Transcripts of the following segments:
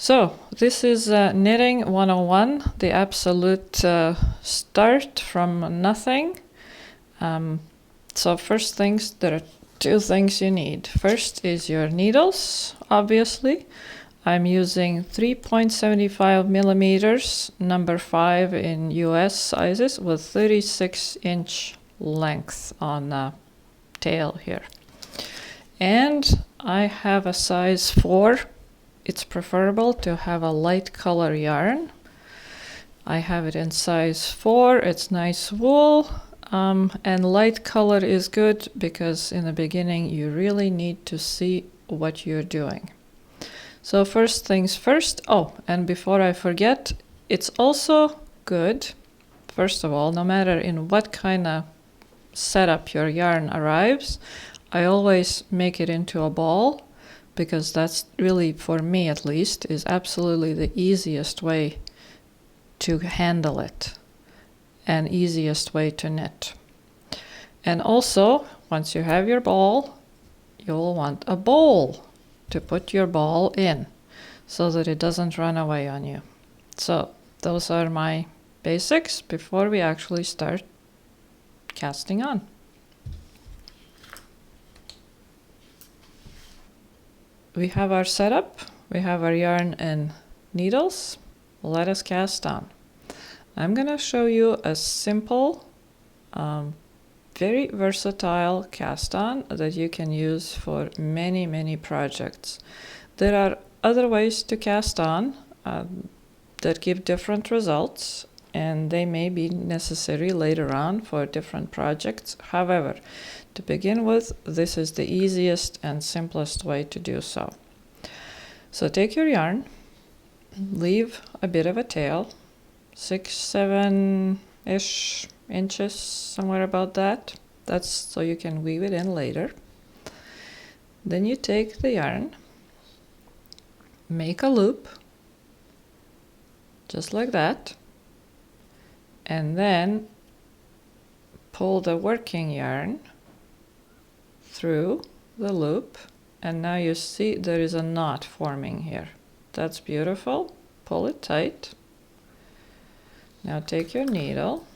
So this is knitting 101, the absolute start from nothing. So first things, there are two things you need. First is your needles, obviously. I'm using 3.75 millimeters, number 5 in US sizes, with 36-inch length on the tail here. And I have a size 4. It's preferable to have a light color yarn. I have it in size 4. It's nice wool. And light color is good because in the beginning you really need to see what you're doing. So first things first. Oh, and before I forget, it's also good, first of all, no matter in what kind of setup your yarn arrives, I always make it into a ball, because that's really, for me at least, is absolutely the easiest way to handle it and easiest way to knit. And also, once you have your ball, you'll want a bowl to put your ball in so that it doesn't run away on you. So those are my basics before we actually start casting on. We have our setup, we have our yarn and needles. Let us cast on. I'm going to show you a simple, very versatile cast on that you can use for many, many projects. There are other ways to cast on that give different results, and they may be necessary later on for different projects. However, to begin with, this is the easiest and simplest way to do so. So take your yarn, leave a bit of a tail, 6-7-ish inches, somewhere about that. That's so you can weave it in later. Then you take the yarn, make a loop, just like that, and then pull the working yarn through the loop, and now you see there is a knot forming here. That's beautiful. Pull it tight. Now take your needle,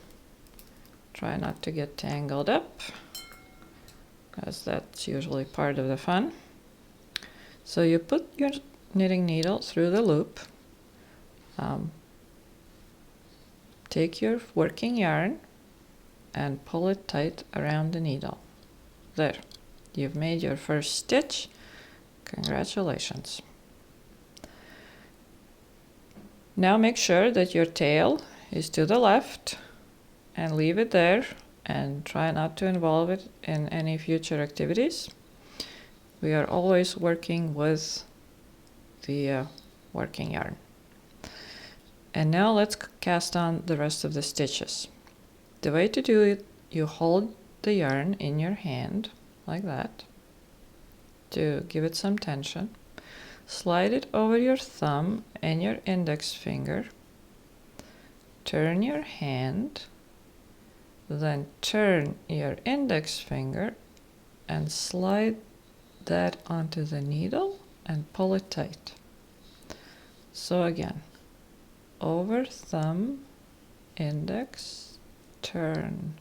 try not to get tangled up, because that's usually part of the fun. So you put your knitting needle through the loop, take your working yarn and pull it tight around the needle. There, you've made your first stitch. Congratulations. Now make sure that your tail is to the left and leave it there, and try not to involve it in any future activities. We are always working with the working yarn. And now let's cast on the rest of the stitches. The way to do it, you hold the yarn in your hand like that to give it some tension. Slide it over your thumb and your index finger. Turn your hand, then turn your index finger and slide that onto the needle and pull it tight. So again, over thumb, index, turn,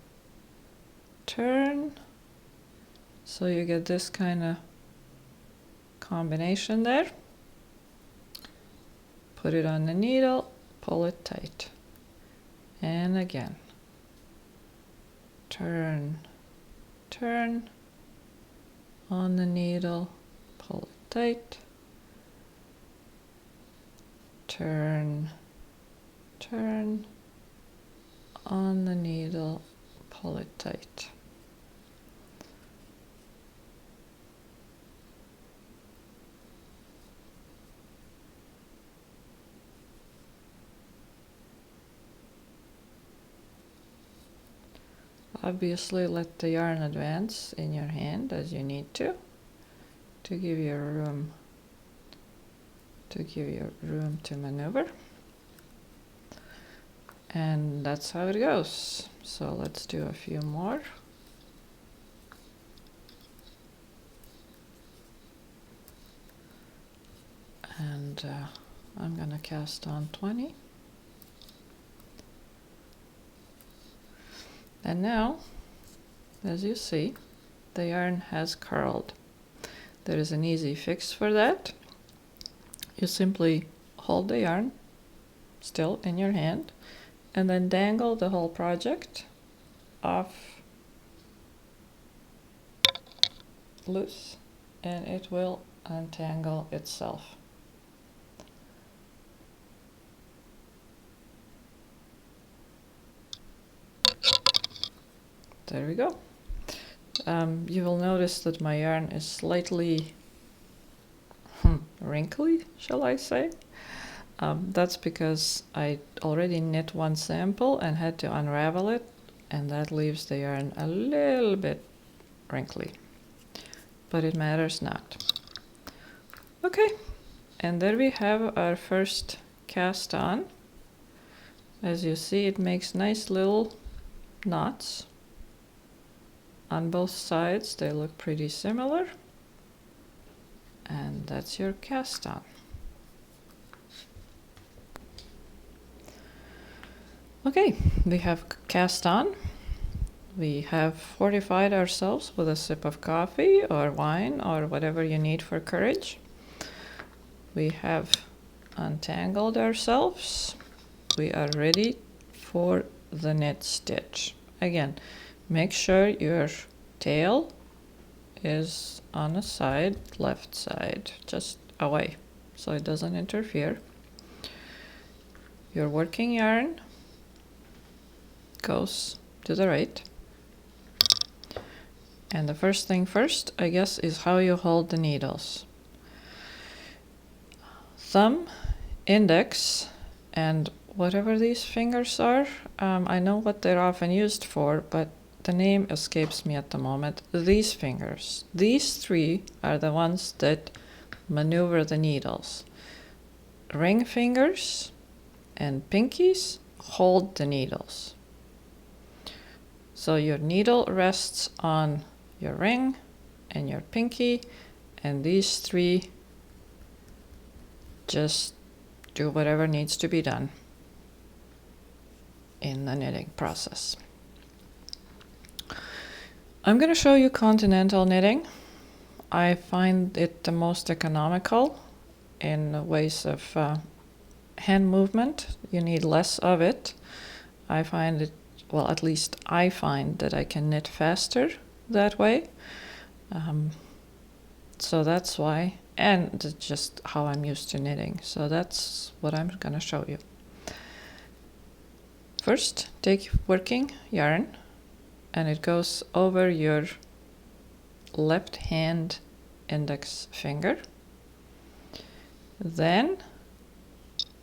turn. So you get this kind of combination there. Put it on the needle, pull it tight. And again, turn, turn on the needle, pull it tight. Turn, turn on the needle, pull it tight. Obviously, let the yarn advance in your hand as you need to give you room to maneuver. And that's how it goes. So let's do a few more. And I'm gonna cast on 20. And now, as you see, the yarn has curled. There is an easy fix for that. You simply hold the yarn still in your hand and then dangle the whole project off loose, and it will untangle itself. There we go. You will notice that my yarn is slightly wrinkly, shall I say? That's because I already knit one sample and had to unravel it, and that leaves the yarn a little bit wrinkly, but it matters not. Okay, and there we have our first cast on. As you see, it makes nice little knots on both sides. They look pretty similar, and that's your cast on. Okay, we have cast on. We have fortified ourselves with a sip of coffee or wine or whatever you need for courage. We have untangled ourselves. We are ready for the knit stitch. Again, make sure your tail is on the side, left side, just away, so it doesn't interfere. Your working yarn goes to the right. And the first thing first, I guess, is how you hold the needles. Thumb, index, and whatever these fingers are, I know what they're often used for, but the name escapes me at the moment. These fingers, these three are the ones that maneuver the needles. Ring fingers and pinkies hold the needles. So your needle rests on your ring and your pinky, and these three just do whatever needs to be done in the knitting process. I'm going to show you Continental knitting. I find it the most economical in ways of hand movement. You need less of it. I find it, well, at least I find that I can knit faster that way. So that's why, and it's just how I'm used to knitting. So that's what I'm going to show you. First, take working yarn, and it goes over your left hand index finger. Then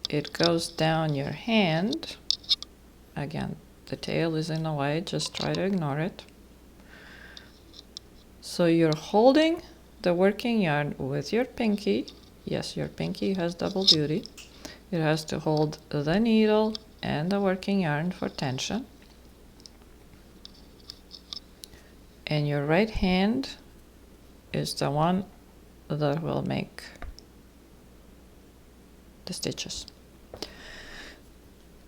it goes down your hand. Again, the tail is in the way, just try to ignore it. So you're holding the working yarn with your pinky. Yes, your pinky has double duty. It has to hold the needle and the working yarn for tension. And your right hand is the one that will make the stitches.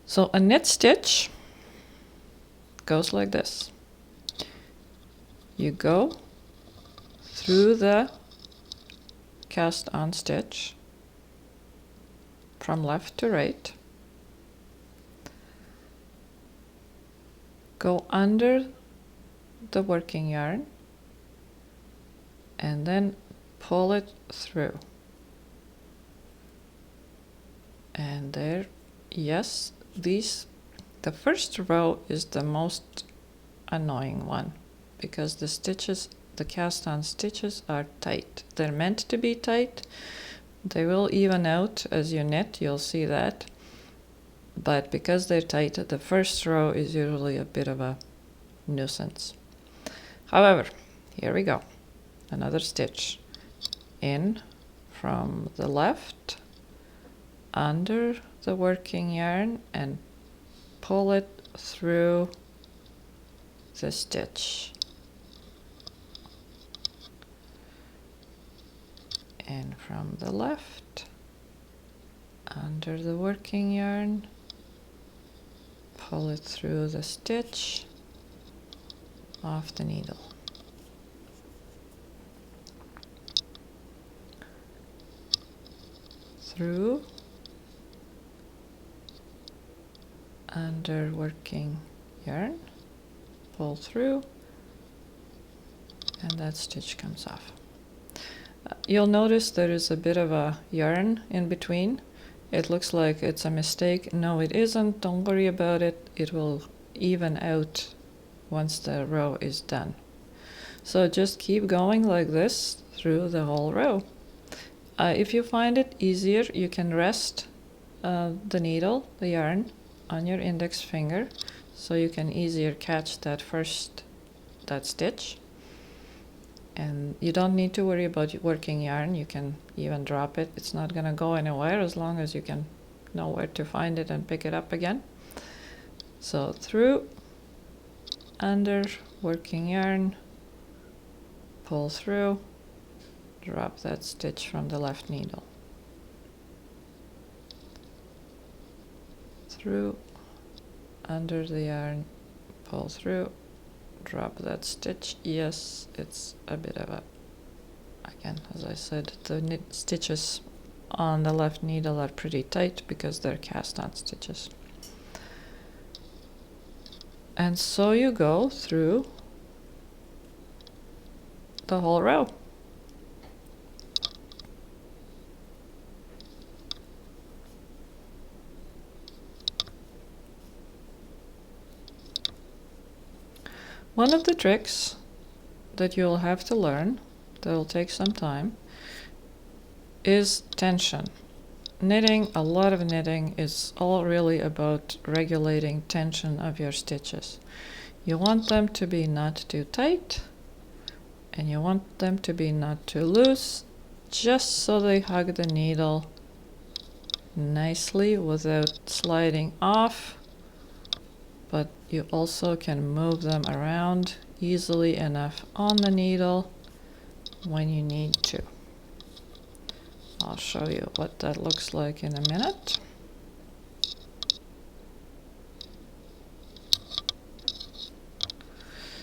So a knit stitch goes like this. You go through the cast on stitch from left to right, go under the working yarn, and then pull it through. And there, yes, the first row is the most annoying one, because the stitches, the cast on stitches, are tight. They're meant to be tight. They will even out as you knit, you'll see that. But because they're tight, the first row is usually a bit of a nuisance. However, here we go. Another stitch in from the left, under the working yarn, and pull it through the stitch. And from the left, under the working yarn, pull it through the stitch, off the needle. Through, under working yarn, pull through, and that stitch comes off. You'll notice there is a bit of a yarn in between. It looks like it's a mistake. No, it isn't. Don't worry about it. It will even out once the row is done. So just keep going like this through the whole row. If you find it easier, you can rest the needle, the yarn, on your index finger so you can easier catch that stitch. And you don't need to worry about working yarn. You can even drop it. It's not going to go anywhere as long as you can know where to find it and pick it up again. So through, under, working yarn, pull through, drop that stitch from the left needle. Through, under the yarn, pull through, drop that stitch. Yes, it's a bit of a, again, as I said, the stitches on the left needle are pretty tight because they're cast on stitches. And so you go through the whole row. One of the tricks that you'll have to learn, that will take some time, is tension. Knitting, a lot of knitting is all really about regulating tension of your stitches. You want them to be not too tight, and you want them to be not too loose, just so they hug the needle nicely without sliding off. But you also can move them around easily enough on the needle when you need to. I'll show you what that looks like in a minute.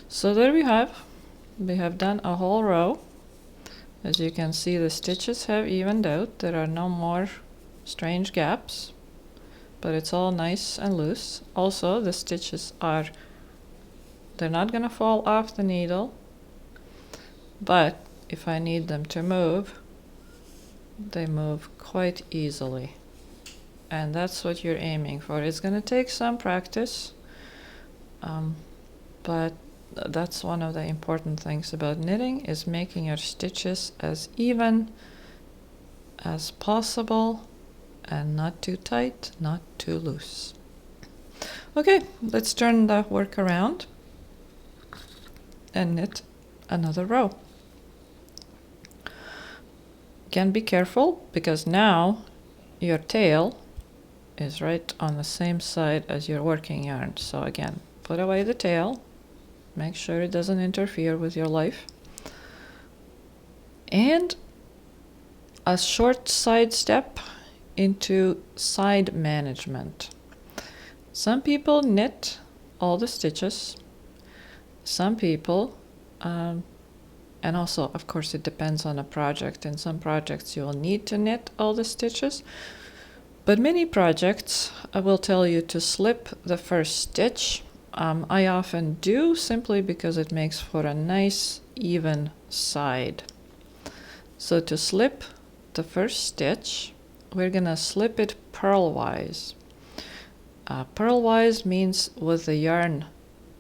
So there we have done a whole row. As you can see, the stitches have evened out. There are no more strange gaps, but it's all nice and loose. Also, the stitches they're not going to fall off the needle, but if I need them to move, they move quite easily. And that's what you're aiming for. It's going to take some practice, but that's one of the important things about knitting, is making your stitches as even as possible and not too tight, not too loose. Okay, let's turn the work around and knit another row. Again, be careful, because now your tail is right on the same side as your working yarn. So again, put away the tail, make sure it doesn't interfere with your life. And a short side step into side management. Some people knit all the stitches. Some people, and also, of course, it depends on a project. In some projects, you will need to knit all the stitches. But many projects, I will tell you to slip the first stitch. I often do, simply because it makes for a nice, even side. So to slip the first stitch, we're gonna slip it purlwise. Purlwise means with the yarn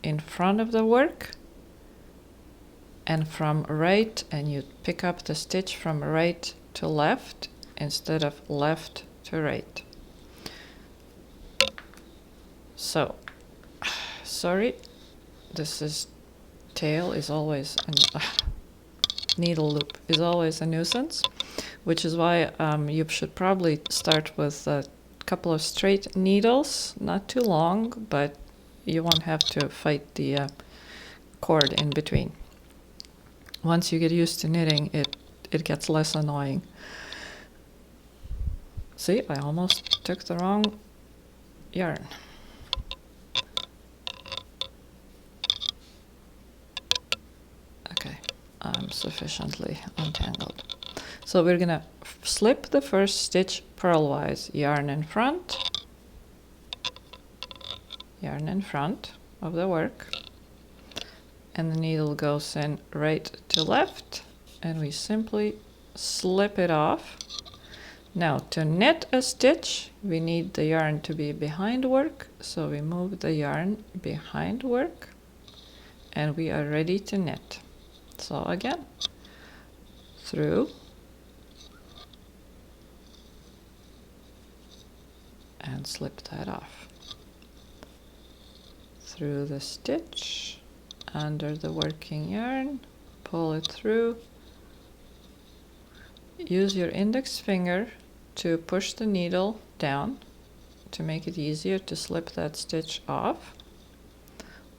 in front of the work and from right, and you pick up the stitch from right to left instead of left to right. So, sorry, tail is always, needle loop is always a nuisance, which is why you should probably start with a couple of straight needles, not too long, but you won't have to fight the cord in between. Once you get used to knitting, it gets less annoying. See, I almost took the wrong yarn. Okay, I'm sufficiently untangled. So we're gonna slip the first stitch purlwise, yarn in front of the work, and the needle goes in right to left, and we simply slip it off. Now to knit a stitch, we need the yarn to be behind work, so we move the yarn behind work, and we are ready to knit. So again, through, and slip that off. Through the stitch, under the working yarn, pull it through. Use your index finger to push the needle down to make it easier to slip that stitch off.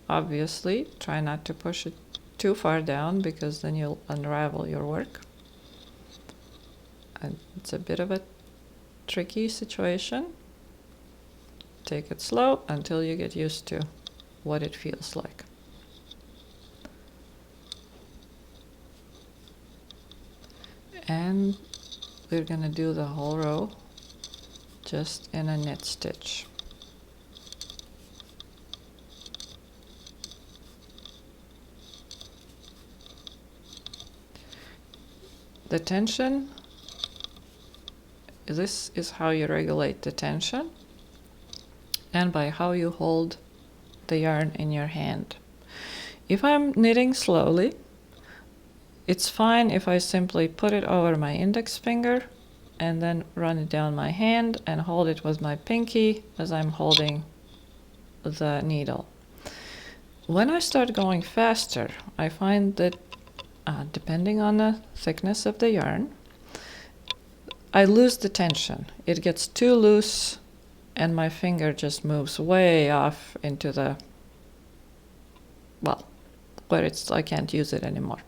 Obviously, try not to push it too far down because then you'll unravel your work. And it's a bit of a tricky situation. Take it slow until you get used to what it feels like. And we're gonna do the whole row just in a knit stitch. The tension, this is how you regulate the tension and by how you hold the yarn in your hand. If I'm knitting slowly, it's fine if I simply put it over my index finger and then run it down my hand and hold it with my pinky as I'm holding the needle. When I start going faster, I find that depending on the thickness of the yarn, I lose the tension. It gets too loose and my finger just moves way off into the, well, where I can't use it anymore.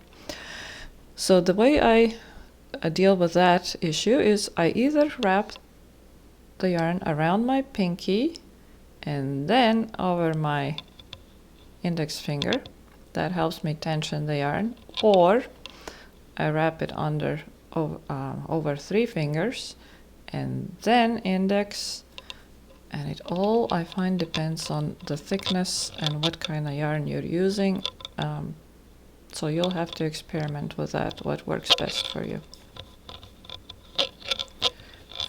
So the way I deal with that issue is I either wrap the yarn around my pinky and then over my index finger. That helps me tension the yarn. Or I wrap it over 3 fingers and then index. And it all, I find, depends on the thickness and what kind of yarn you're using. So you'll have to experiment with that, what works best for you.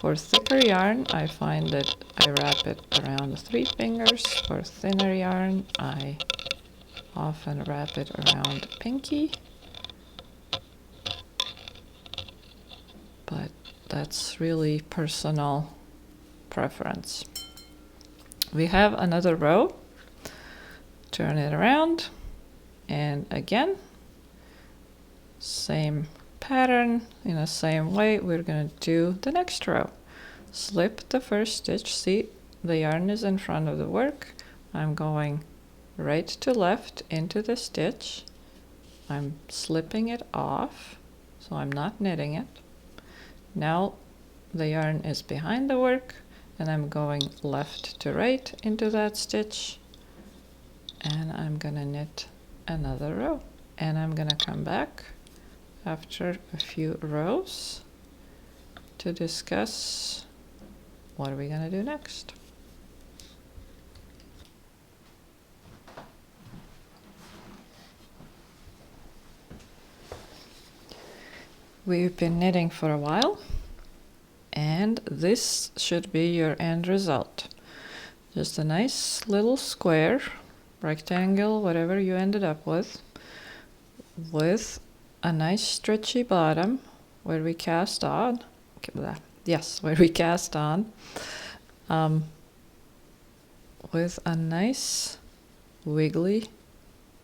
For thicker yarn, I find that I wrap it around the 3 fingers. For thinner yarn, I often wrap it around pinky. But that's really personal preference. We have another row. Turn it around, and again, same pattern in the same way. We're going to do the next row. Slip the first stitch. See, the yarn is in front of the work. I'm going right to left into the stitch. I'm slipping it off, so I'm not knitting it. Now the yarn is behind the work, and I'm going left to right into that stitch, and I'm gonna knit another row, and I'm gonna come back after a few rows to discuss what are we gonna do next. We've been knitting for a while, and this should be your end result. Just a nice little square, rectangle, whatever you ended up with a nice stretchy bottom where we cast on. Yes, where we cast on, with a nice wiggly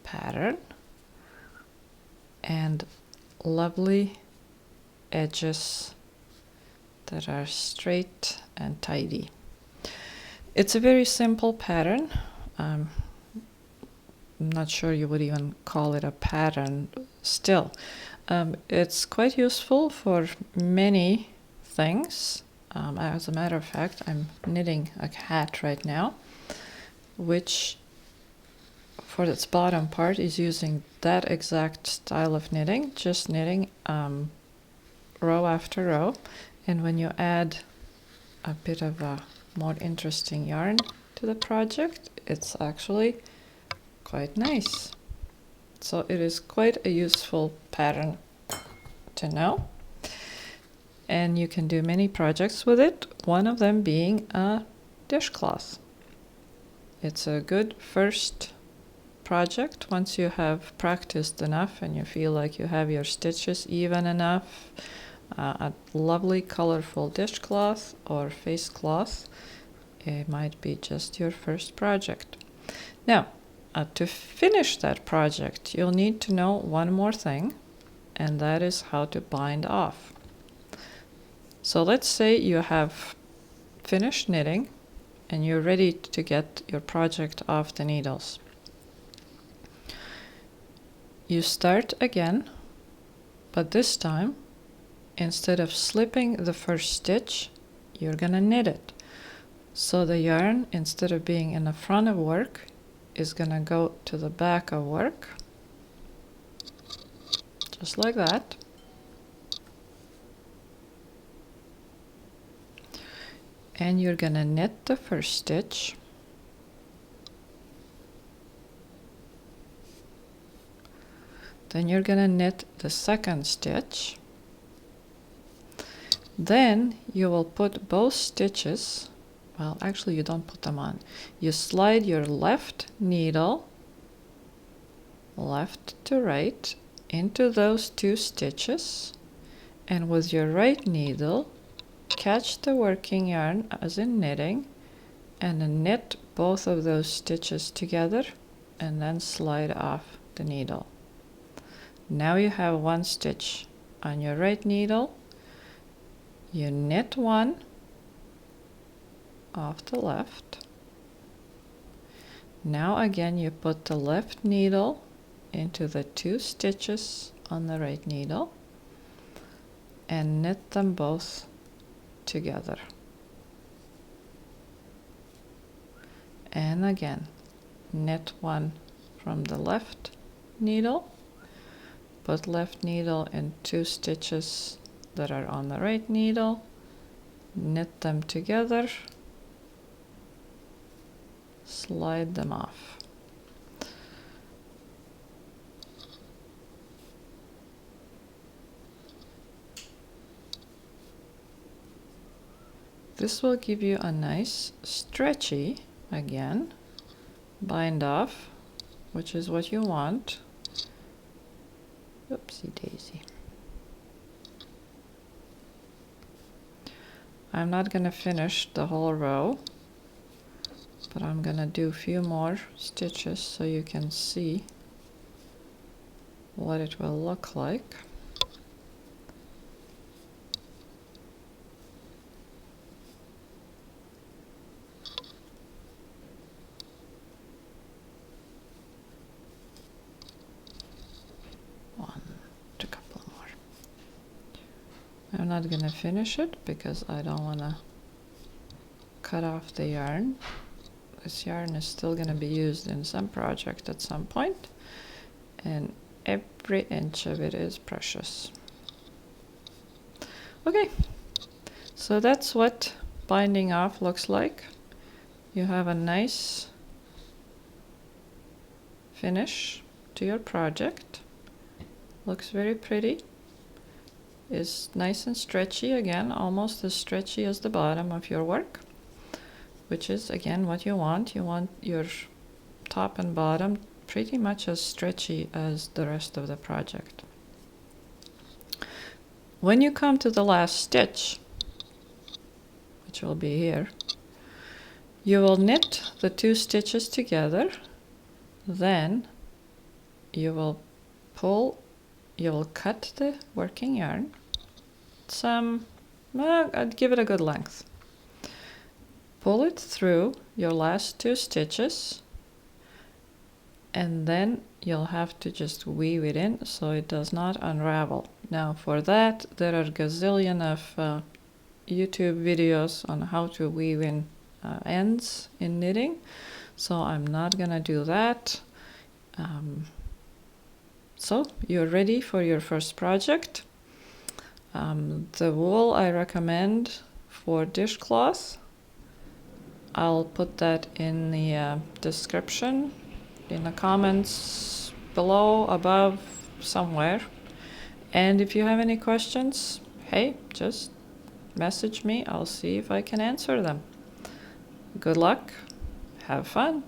pattern and lovely edges that are straight and tidy. It's a very simple pattern. I'm not sure you would even call it a pattern still. It's quite useful for many things. As a matter of fact, I'm knitting a hat right now, which for its bottom part is using that exact style of knitting, just knitting row after row. And when you add a bit of a more interesting yarn to the project, it's actually quite nice. So it is quite a useful pattern to know. And you can do many projects with it, one of them being a dishcloth. It's a good first project once you have practiced enough and you feel like you have your stitches even enough. A lovely colorful dishcloth or face cloth, it might be just your first project. Now, to finish that project, you'll need to know one more thing, and that is how to bind off. So let's say you have finished knitting and you're ready to get your project off the needles. You start again, but this time, instead of slipping the first stitch, you're gonna knit it. So the yarn, instead of being in the front of work, is gonna go to the back of work, just like that. And you're gonna knit the first stitch. Then you're gonna knit the second stitch. Then you will put both stitches, well, actually you don't put them on. You slide your left needle, left to right, into those two stitches, and with your right needle, catch the working yarn as in knitting, and knit both of those stitches together, and then slide off the needle. Now you have one stitch on your right needle. You knit one off the left. Now again you put the left needle into the two stitches on the right needle and knit them both together. And again, knit one from the left needle, put left needle in two stitches that are on the right needle, knit them together, slide them off. This will give you a nice stretchy, again, bind off, which is what you want. Oopsie daisy. I'm not going to finish the whole row, but I'm going to do a few more stitches so you can see what it will look like. I'm not going to finish it because I don't want to cut off the yarn. This yarn is still going to be used in some project at some point, and every inch of it is precious. Okay, so that's what binding off looks like. You have a nice finish to your project. Looks very pretty. Is nice and stretchy, again, almost as stretchy as the bottom of your work, which is again what you want. You want your top and bottom pretty much as stretchy as the rest of the project. When you come to the last stitch, which will be here, you will knit the two stitches together, then you will cut the working yarn. I'd give it a good length. Pull it through your last two stitches, and then you'll have to just weave it in so it does not unravel. Now for that there are a gazillion of YouTube videos on how to weave in ends in knitting, so I'm not gonna do that. So you're ready for your first project. The wool I recommend for dishcloth, I'll put that in the description, in the comments below, above, somewhere. And if you have any questions, hey, just message me. I'll see if I can answer them. Good luck. Have fun.